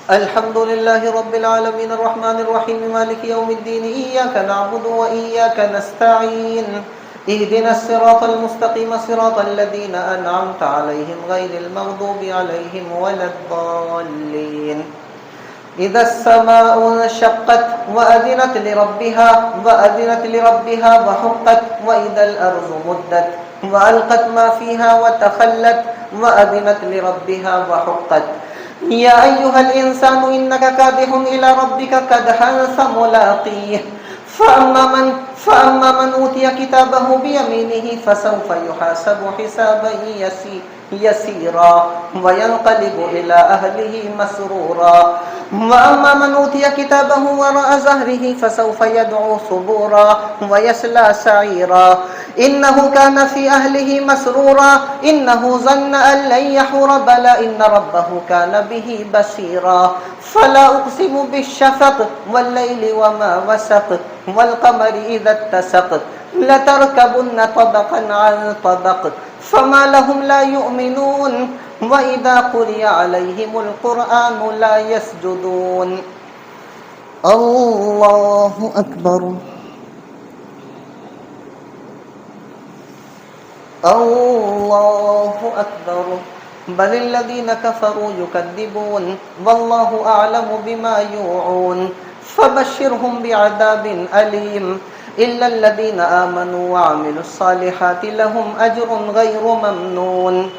Speaker 1: الحمد لله رب العالمين الرحمن الرحيم مالك يوم الدين إياك نعبد وإياك نستعين اهدنا الصراط المستقيم صراط الذين أنعمت عليهم غير المغضوب عليهم ولا الضالين. إذا السماء انشقت وأذنت لربها وحقت، وإذا الأرض مدت وألقت ما فيها وتخلت وأذنت لربها وحقت. يا أيها الإنسان إنك كادح إلى ربك كدحا فملاقيه. فأما من أوتي كتابه بيمينه فسوف يحاسب حسابا يسيرا وينقلب إلى أهله مسرورا. وأما من أوتي كتابه وراء ظهره فسوف يدعو ثبورا ويصلى سعيرا إنه كان في أهله مسرورا إنه ظن أن لن يحور بلى إن ربه كان به بصيرا. فلا أقسم بالشفق والليل وما وسق والقمر إذا اتسق لتركبن طبقا عن طبق فما لهم لا يؤمنون وإذا قرئ عليهم القرآن لا يسجدون. الله أكبر. الله أكبر. بل الذين كفروا يكذبون والله أعلم بما يوعون فبشرهم بعذاب أليم إلا الذين آمنوا وعملوا الصالحات لهم أجر غير ممنون.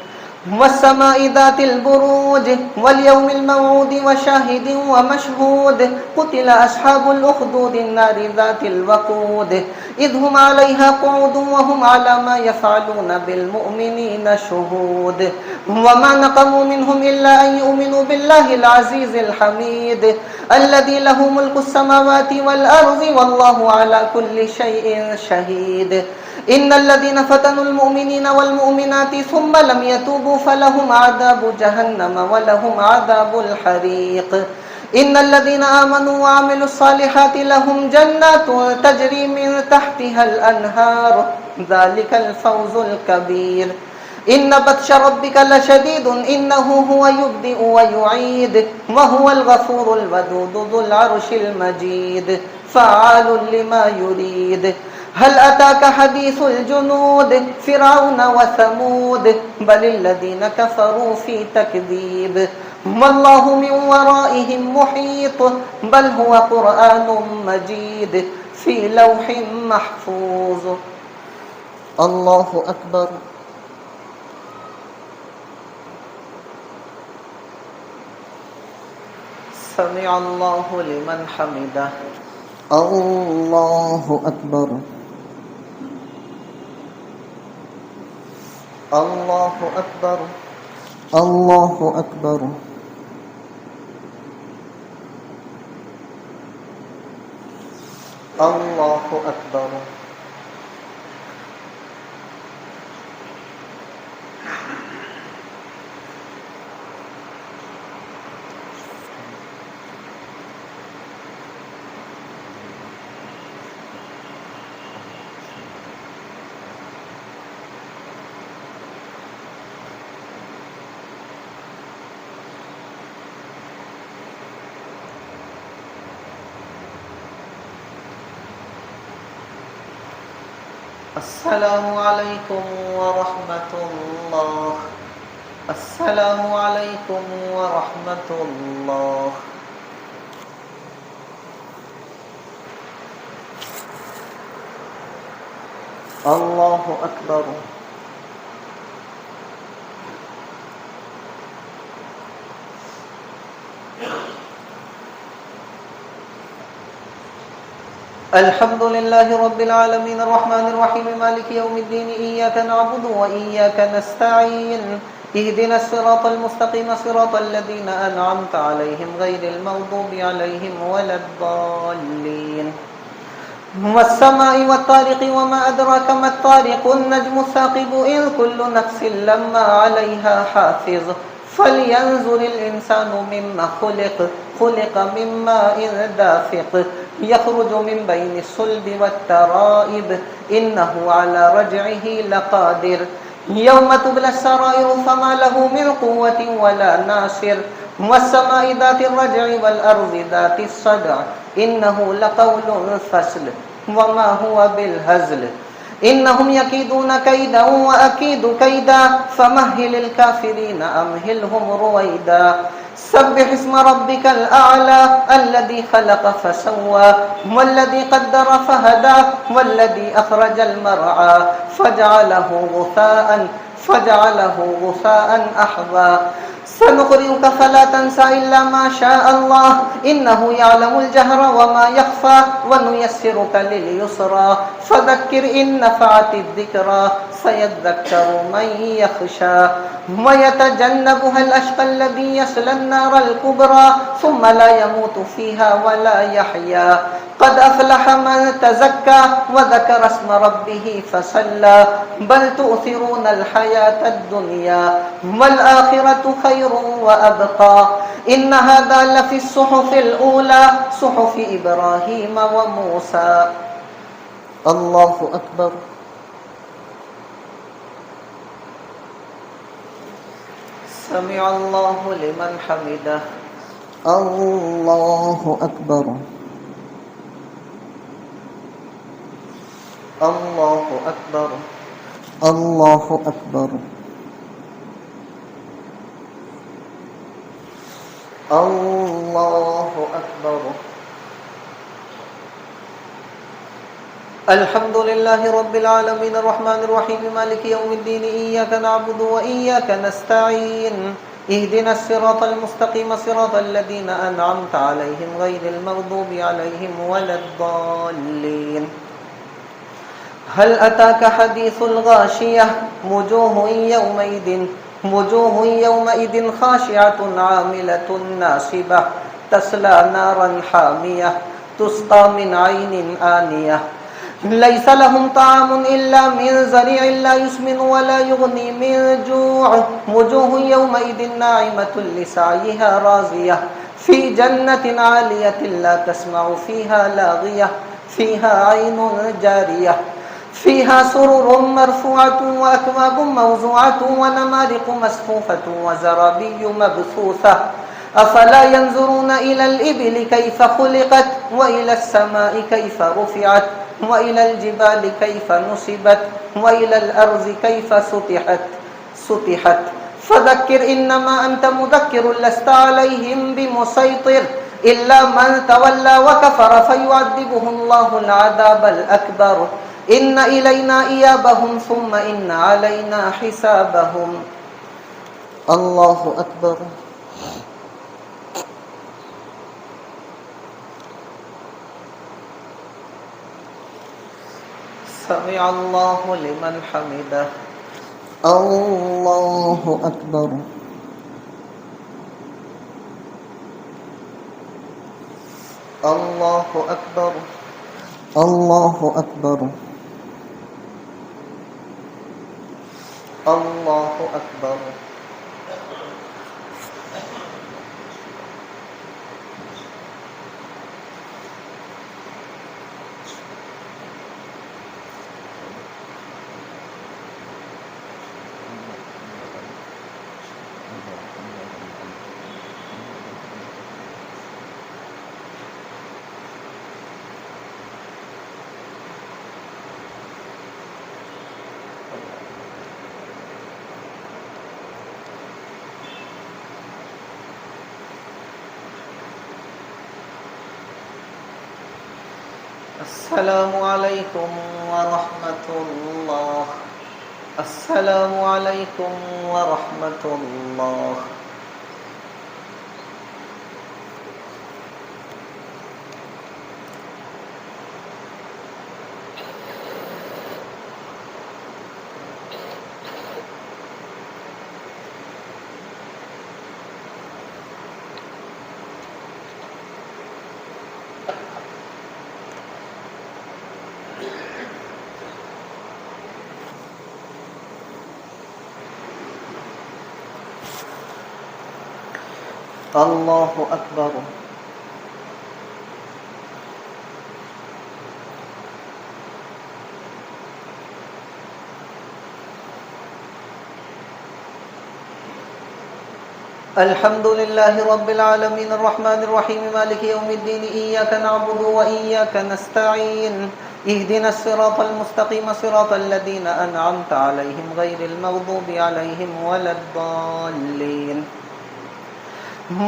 Speaker 1: والسماء ذات البروج واليوم الموعود وشاهد ومشهود قتل أصحاب الأخدود النار ذات الوقود إذ هم عليها قعود وهم على ما يفعلون بالمؤمنين شهود. وما نقموا منهم إلا أن يؤمنوا بالله العزيز الحميد الذي له ملك السماوات والأرض والله على كل شيء شهيد. إن الذين فتنوا المؤمنين والمؤمنات ثم لم يتوبوا فلهم عذاب جهنم ولهم عذاب الحريق. إن الذين آمنوا وعملوا الصالحات لهم جنات تجري من تحتها الأنهار ذلك الفوز الكبير. إن بطش ربك لشديد إنه هو يبدئ ويعيد وهو الغفور الودود ذو العرش المجيد فعال لما يريد. هل أتاك حديث الجنود فرعون وثمود بل الذين كفروا في تكذيب والله من ورائهم محيط بل هو قرآن مجيد في لوح محفوظ. الله أكبر. سمع الله لمن حمده. الله أكبر. الله أكبر. الله أكبر. الله أكبر. السلام عليكم ورحمة الله. السلام عليكم ورحمة الله. الله أكبر. الحمد لله رب العالمين الرحمن الرحيم مالك يوم الدين إياك نعبد وإياك نستعين اهدنا الصراط المستقيم صراط الذين أنعمت عليهم غير المغضوب عليهم ولا الضالين. والسماء والطارق وما أدراك ما الطارق النجم الثاقب إن كل نفس لما عليها حافظ فلينظر الإنسان مما خلق خلق من ماء دافق يخرج من بين الصلب والترائب إنه على رجعه لقادر يوم تبلى السرائر فما له من قوة ولا ناصر والسماء ذات الرجع والأرض ذات الصدع إنه لقول فصل وما هو بالهزل إنهم يكيدون كيدا وأكيد كيدا فمهل الكافرين أمهلهم رويدا سبح اسم ربك الأعلى الذي خلق فسوى والذي قدر فهدى والذي أخرج المرعى فجعله غثاء أحوى سنقرئك فلا تنسى إلا ما شاء الله إنه يعلم الجهر وما يخفى ونيسرك لليسرى فذكر إن نفعت الذكرى سيذكر من يخشى ويتجنبها الأشقى الذي يصلى النار الكبرى ثم لا يموت فيها ولا يحيا قد أفلح من تزكى وذكر اسم ربه فصلى بل تؤثرون الحياة الدنيا والآخرة خير وأبقى إن هذا لفي الصحف الأولى صحف إبراهيم وموسى الله أكبر سمع الله لمن حمده الله أكبر الله أكبر الله أكبر الله أكبر الحمد لله رب العالمين الرحمن الرحيم مالك يوم الدين إياك نعبد وإياك نستعين اهدنا الصراط المستقيم صراط الذين أنعمت عليهم غير المغضوب عليهم ولا الضالين هل أتاك حديث الغاشية وجوه يومئذ خاشعة عاملة ناصبة تصلى نارا حامية تسقى من عين آنية ليس لهم طعام إلا من زريع لا يسمن ولا يغني من جوع وجوه يومئذ ناعمة لسعيها راضية في جنة عالية لا تسمع فيها لاغية فيها عين جارية فيها سرر مرفوعة وأكواب موضوعة ونمارق مصفوفة وزرابي مبثوثة أفلا ينظرون إلى الإبل كيف خلقت وإلى السماء كيف رفعت وإلى الجبال كيف نصبت وإلى الأرض كيف سطحت فذكر إنما أنت مذكر لست عليهم بمسيطر إلا من تولى وكفر فيعذبه الله العذاب الأكبر إن إلينا إيابهم ثم إن علينا حسابهم الله أكبر سمع الله لمن حمده الله أكبر الله أكبر الله أكبر الله أكبر السلام عليكم ورحمة الله السلام عليكم ورحمة الله الله أكبر الحمد لله رب العالمين الرحمن الرحيم مالك يوم الدين إياك نعبد وإياك نستعين اهدنا الصراط المستقيم صراط الذين أنعمت عليهم غير المغضوب عليهم ولا الضالين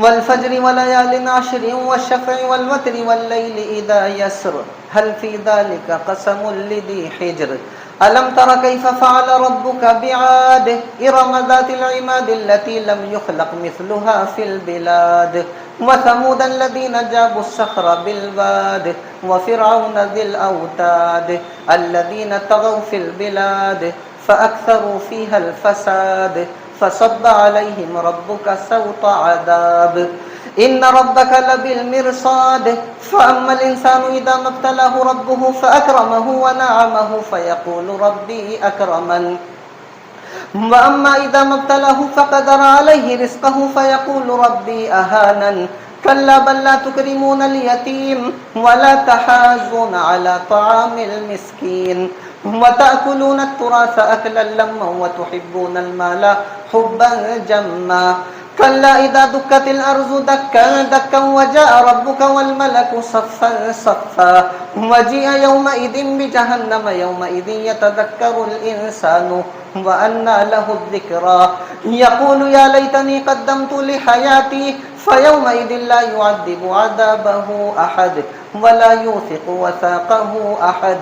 Speaker 1: والفجر وليال عشر والشفع والوتر والليل إذا يسر هل في ذلك قسم لذي حجر ألم تر كيف فعل ربك بعاد إرم ذات العماد التي لم يخلق مثلها في البلاد وثمود الذين جابوا الصخر بالواد وفرعون ذي الأوتاد الذين طغوا في البلاد فأكثروا فيها الفساد فصب عليهم ربك سوط عذاب إن ربك لبالمرصاد فأما الإنسان إذا ما ابتلاه ربه فأكرمه ونعمه فيقول ربي أكرمن وأما إذا ما ابتلاه فقدر عليه رزقه فيقول ربي أهانن كلا بل لا تكرمون اليتيم ولا تحاضون على طعام المسكين وتأكلون التراث أكلا لما وتحبون المال حبا جما كلا إذا دكت الأرض دكا دكا وجاء ربك والملك صفا صفا وجيء يومئذ بجهنم يومئذ يتذكر الإنسان وأنى له الذكرى يقول يا ليتني قدمت لحياتي فيومئذ لا يعذب عذابه أحد ولا يوثق وثاقه أحد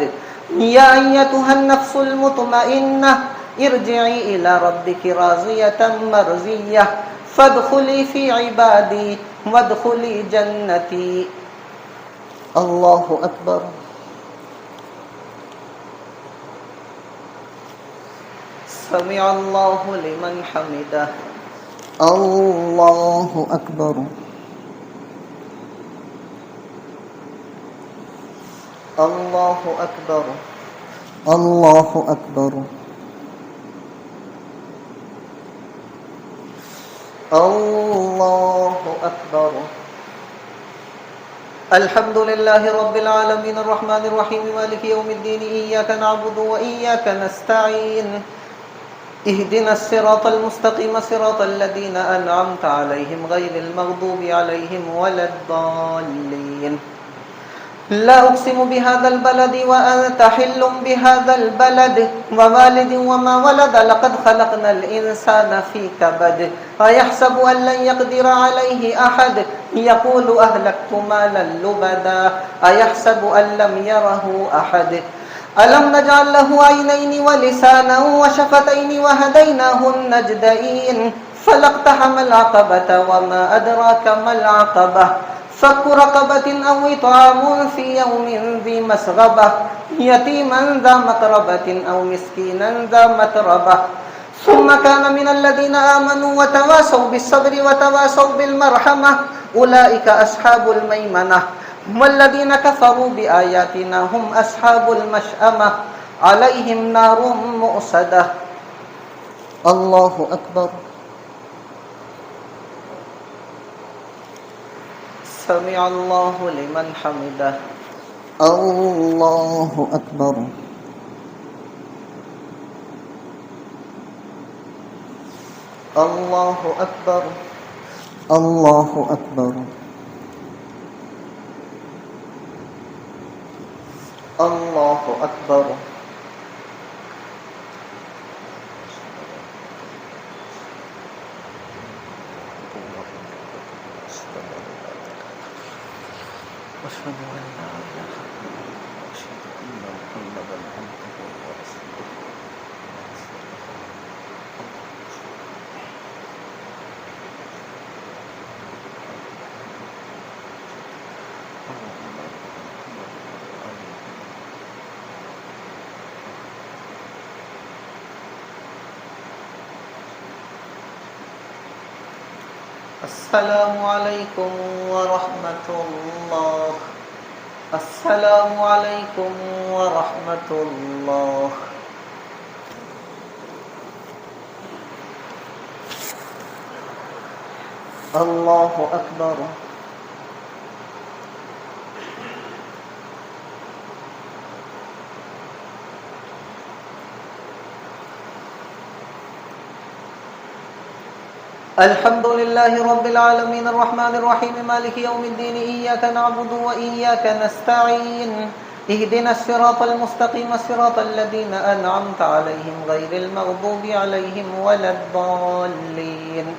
Speaker 1: يا أيتها النفس المطمئنة ارجعي إلى ربك راضية مرضية فادخلي في عبادي وادخلي جنتي الله أكبر سمع الله لمن حمده الله أكبر الله أكبر الله أكبر الله أكبر الحمد لله رب العالمين الرحمن الرحيم مالك يوم الدين إياك نعبد وإياك نستعين اهدنا الصراط المستقيم صراط الذين أنعمت عليهم غير المغضوب عليهم ولا الضالين لا أقسم بهذا البلد وأنت حل بهذا البلد ووالد وما ولد لقد خلقنا الإنسان في كبد أيحسب أن لن يقدر عليه أحد يقول أهلكت مالا لبدا أيحسب أن لم يره أحد ألم نجعل له عينين ولسانا وشفتين وهديناه النجدين فلاقتحم العقبة وما أدراك ما العقبة فك رقبة أو إطعام في يوم ذي مسغبة يتيما ذا مقربة أو مسكينا ذا متربة ثم كان من الذين آمنوا وتواصوا بالصبر وتواصوا بالمرحمة أولئك أصحاب الميمنة والذين كفروا بآياتنا هم أصحاب المشأمة عليهم نار مؤصدة الله أكبر سمع الله لمن حمده الله أكبر الله أكبر الله أكبر الله أكبر أشهد أن لا إله إلا الله وأشهد أن محمدا عبده ورسوله السلام عليكم ورحمة الله السلام عليكم ورحمة الله الله أكبر الحمد لله رب العالمين الرحمن الرحيم مالك يوم الدين إياك نعبد وإياك نستعين اهدنا الصراط المستقيم صراط الذين أنعمت عليهم غير المغضوب عليهم ولا الضالين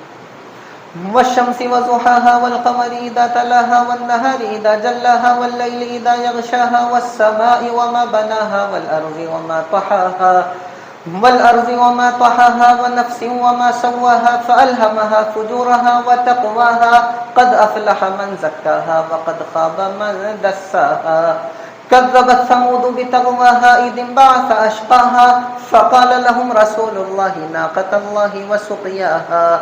Speaker 1: والشمس وضحاها والقمر إذا تلاها والنهار إذا جلاها والليل إذا يغشاها والسماء وما بناها والأرض وما طحاها ونفس وما سواها فألهمها فجورها وتقواها قد أفلح من زكاها وقد خاب من دساها كذبت ثمود بتغواها إذ انبعث أشقاها فقال لهم رسول الله ناقة الله وسقياها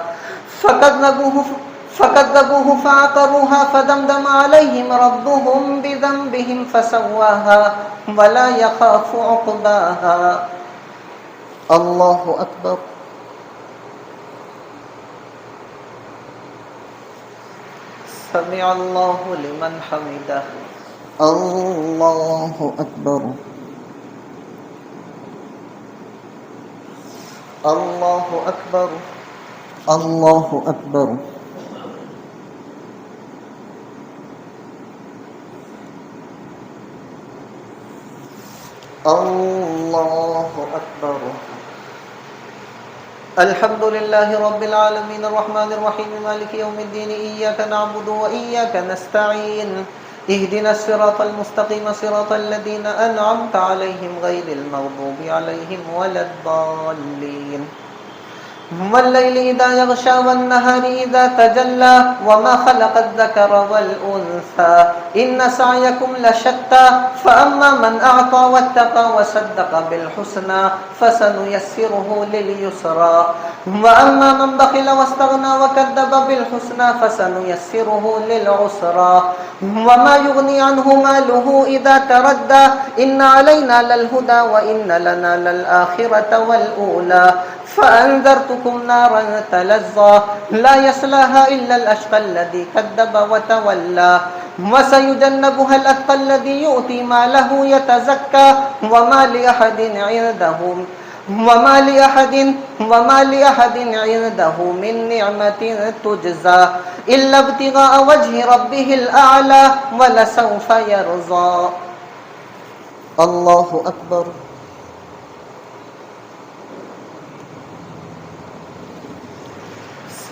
Speaker 1: فكذبوه فعقروها فدمدم عليهم ربهم بذنبهم فسواها ولا يخاف عقباها الله أكبر سمع الله لمن حمده الله أكبر الله أكبر الله أكبر الله أكبر الحمد لله رب العالمين الرحمن الرحيم مالك يوم الدين إياك نعبد وإياك نستعين اهدنا الصراط المستقيم صراط الذين أنعمت عليهم غير المغضوب عليهم ولا الضالين والليل إذا يغشى والنهار إذا تجلى وما خلق الذكر والأنثى إن سعيكم لشتى فأما من أعطى واتقى وصدق بالحسنى فسنيسره لليسرى وأما من بخل واستغنى وكذب بالحسنى فسنيسره للعسرى وما يغني عنه ماله إذا تردى إن علينا للهدى وإن لنا للآخرة والأولى فأنذرتكم نارا تلظى لا يصلاها إلا الأشقى الذي كذب وتولى وسيجنبها الأتقى الذي يؤتي ماله يتزكى وما لأحد عنده من نعمة تجزى إلا ابتغاء وجه ربه الأعلى ولسوف يرضى الله أكبر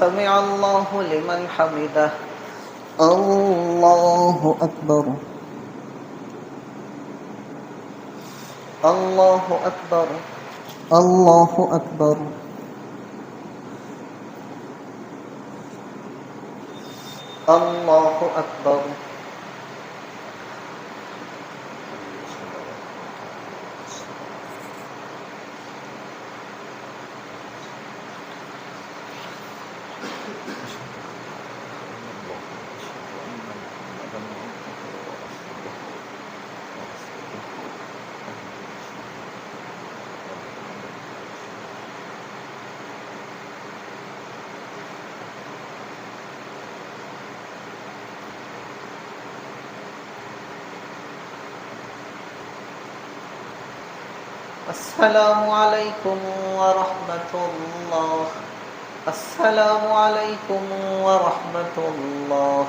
Speaker 1: سمع الله لمن حمده الله أكبر الله أكبر الله أكبر الله أكبر السلام عليكم ورحمة الله السلام عليكم ورحمة الله